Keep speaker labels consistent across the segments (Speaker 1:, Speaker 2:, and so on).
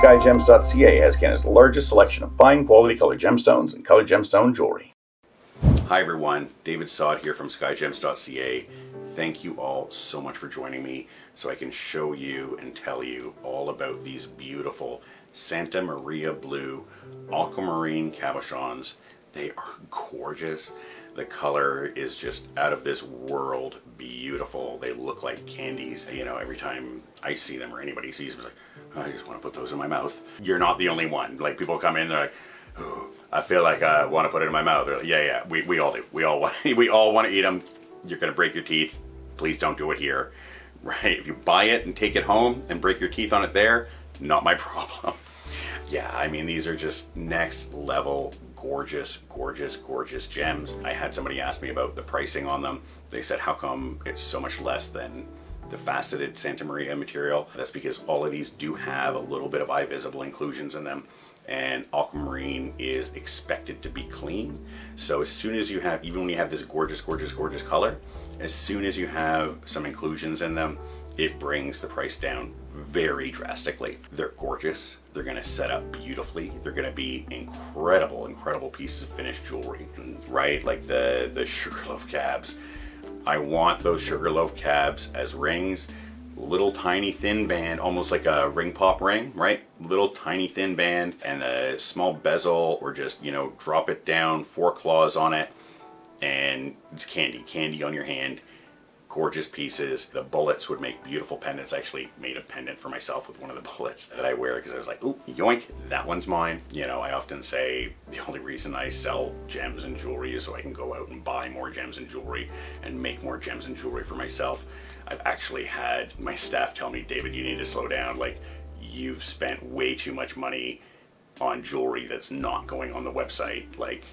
Speaker 1: Skyjems.ca has Canada's largest selection of fine quality colored gemstones and colored gemstone jewelry.
Speaker 2: Hi everyone, David Sod here from Skyjems.ca. Thank you all so much for joining me so I can show you and tell you all about these beautiful Santa Maria Blue Aquamarine Cabochons. They are gorgeous. The color is just out of this world beautiful. They look like candies. You know, every time I see them or anybody sees them, it's like, oh, I just want to put those in my mouth. You're not the only one. Like, people come in, they're like, oh, I feel like I want to put it in my mouth. They're like, yeah, we all do. We all want to eat them. You're going to break your teeth. Please don't do it here. Right? If you buy it and take it home and break your teeth on it there, not my problem. Yeah, I mean, these are just next level gorgeous, gorgeous, gorgeous gems. I had somebody ask me about the pricing on them. They said, how come it's so much less than the faceted Santa Maria material? That's because all of these do have a little bit of eye visible inclusions in them, and aquamarine is expected to be clean. So as soon as you have, even when you have this gorgeous, gorgeous, gorgeous color, as soon as you have some inclusions in them, it brings the price down very drastically. They're gorgeous. They're going to set up beautifully. They're going to be incredible, incredible pieces of finished jewelry, right? Like the Sugarloaf cabs. I want those Sugarloaf cabs as rings. Little tiny thin band, almost like a ring pop ring, right? Little tiny thin band and a small bezel, or just, you know, drop it down, 4 claws on it, and it's candy on your hand. Gorgeous pieces. The bullets would make beautiful pendants. I actually made a pendant for myself with one of the bullets that I wear because I was like, ooh, yoink, that one's mine. You know, I often say the only reason I sell gems and jewelry is so I can go out and buy more gems and jewelry and make more gems and jewelry for myself. I've actually had my staff tell me, David, you need to slow down. Like, you've spent way too much money on jewelry that's not going on the website. Like,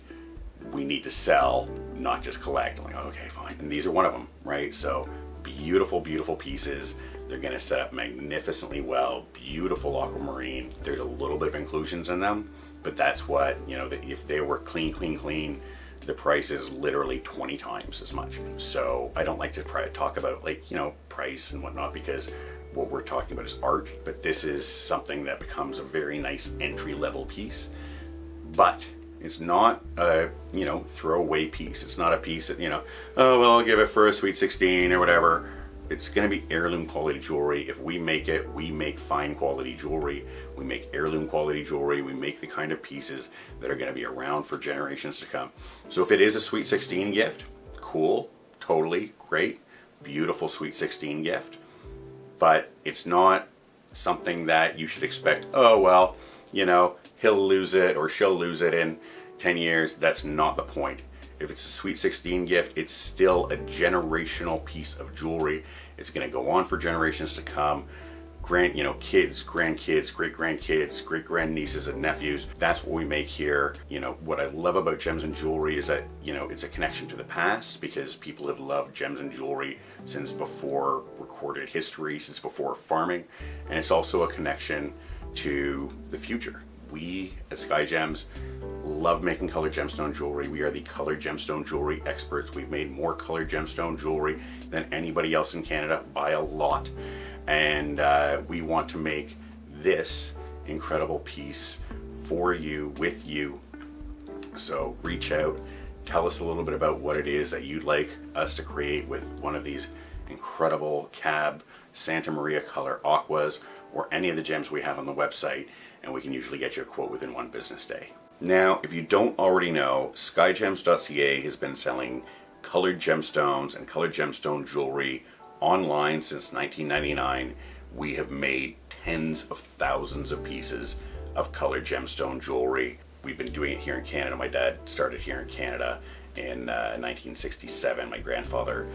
Speaker 2: we need to sell, not just collect. I'm like, okay, fine. And these are one of them, right? So beautiful, beautiful pieces. They're going to set up magnificently well. Beautiful aquamarine. There's a little bit of inclusions in them, but that's what, you know, if they were clean, the price is literally 20 times as much. So I don't like to talk about, like, you know, price and whatnot, because what we're talking about is art, but this is something that becomes a very nice entry-level piece. But it's not a, you know, throwaway piece. It's not a piece that, you know, oh, well, I'll give it for a sweet 16 or whatever. It's going to be heirloom quality jewelry. If we make it, we make fine quality jewelry. We make heirloom quality jewelry. We make the kind of pieces that are going to be around for generations to come. So if it is a sweet 16 gift, cool, totally great, beautiful sweet 16 gift. But it's not something that you should expect, oh, well, you know, he'll lose it or she'll lose it in 10 years. That's not the point. If it's a sweet 16 gift, it's still a generational piece of jewelry. It's going to go on for generations to come. You know, kids, grandkids, great-grandkids, great-grandnieces and nephews. That's what we make here. You know, what I love about gems and jewelry is that, you know, it's a connection to the past, because people have loved gems and jewelry since before recorded history, since before farming. And it's also a connection to the future. We at Skyjems love making colored gemstone jewelry. We are the colored gemstone jewelry experts. We've made more colored gemstone jewelry than anybody else in Canada by a lot. And we want to make this incredible piece for you, with you. So reach out, tell us a little bit about what it is that you'd like us to create with one of these incredible cab Santa Maria color aquas, or any of the gems we have on the website, and we can usually get you a quote within 1 business day. Now, if you don't already know, Skyjems.ca has been selling colored gemstones and colored gemstone jewelry online since 1999. We have made tens of thousands of pieces of colored gemstone jewelry. We've been doing it here in Canada. My dad started here in Canada in 1967. My grandfather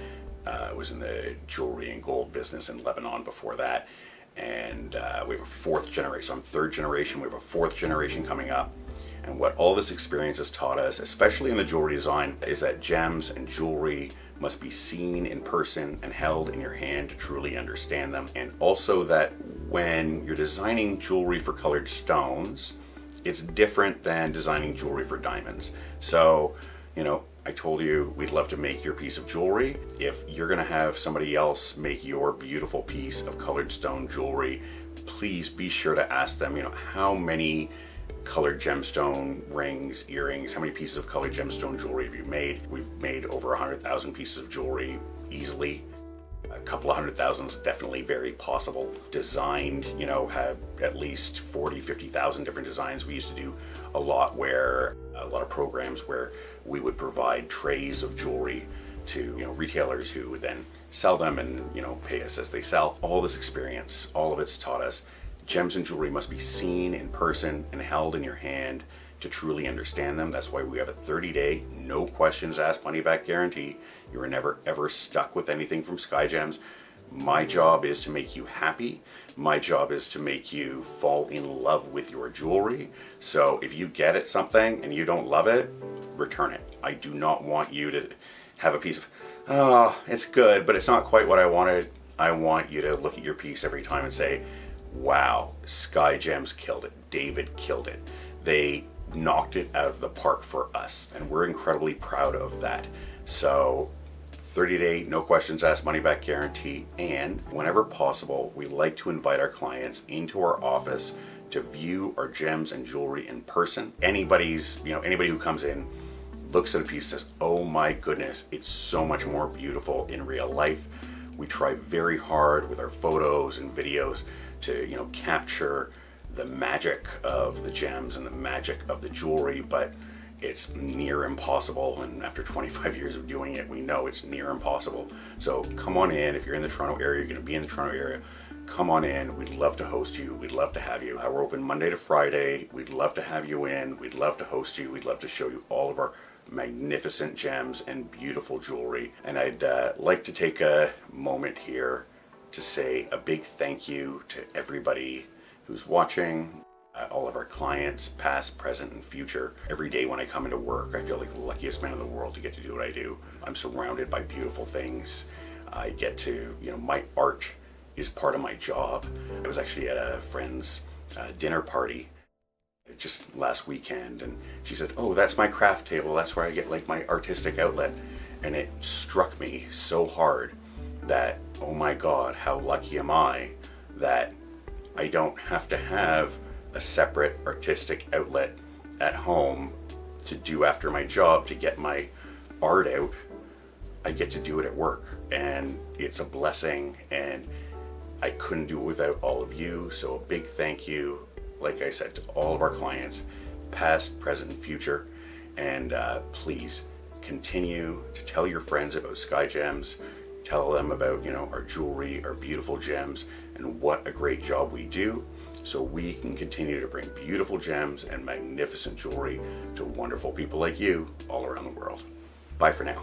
Speaker 2: was in the jewelry and gold business in Lebanon before that. And we have a 4th generation. I'm 3rd generation. We have a 4th generation coming up. And what all this experience has taught us, especially in the jewelry design, is that gems and jewelry must be seen in person and held in your hand to truly understand them. And also that when you're designing jewelry for colored stones, it's different than designing jewelry for diamonds. So, you know, I told you we'd love to make your piece of jewelry. If you're gonna have somebody else make your beautiful piece of colored stone jewelry, please be sure to ask them, how many colored gemstone rings, earrings, how many pieces of colored gemstone jewelry have you made? We've made over 100,000 pieces of jewelry easily. A couple of 100,000 is definitely very possible. Designed, have at least 40, 50,000 different designs. We used to do a lot of programs where we would provide trays of jewelry to retailers who would then sell them and pay us as they sell. All this experience, all of it's taught us gems and jewelry must be seen in person and held in your hand to truly understand them. That's why we have a 30-day, no questions asked, money back guarantee. You are never ever stuck with anything from Skyjems. My job is to make you happy. My job is to make you fall in love with your jewelry. So if you get it something and you don't love it, return it. I do not want you to have a piece of, oh, it's good, but it's not quite what I wanted. I want you to look at your piece every time and say, wow, Skyjems killed it. David killed it. They knocked it out of the park for us, and we're incredibly proud of that. So 30-day, no questions asked, money back guarantee, and whenever possible, we like to invite our clients into our office to view our gems and jewelry in person. Anybody who comes in, looks at a piece, says, oh my goodness, it's so much more beautiful in real life. We try very hard with our photos and videos to capture the magic of the gems and the magic of the jewelry, but it's near impossible, and after 25 years of doing it, we know it's near impossible. So come on in. If you're in the Toronto area, you're going to be in the Toronto area, come on in. We'd love to host you. We'd love to have you. We're open Monday to Friday. We'd love to have you in. We'd love to host you. We'd love to show you all of our magnificent gems and beautiful jewelry. And I'd like to take a moment here to say a big thank you to everybody who's watching, all of our clients, past, present, and future. Every day when I come into work, I feel like the luckiest man in the world to get to do what I do. I'm surrounded by beautiful things. I get to, my art is part of my job. I was actually at a friend's dinner party just last weekend, and she said, oh, that's my craft table. That's where I get like my artistic outlet. And it struck me so hard that, oh my God, how lucky am I that I don't have to have a separate artistic outlet at home to do after my job to get my art out. I get to do it at work, and it's a blessing, and I couldn't do it without all of you. So a big thank you, like I said, to all of our clients, past, present, and future. And please continue to tell your friends about Skyjems. Tell them about our jewelry, our beautiful gems, and what a great job we do, so we can continue to bring beautiful gems and magnificent jewelry to wonderful people like you all around the world. Bye for now.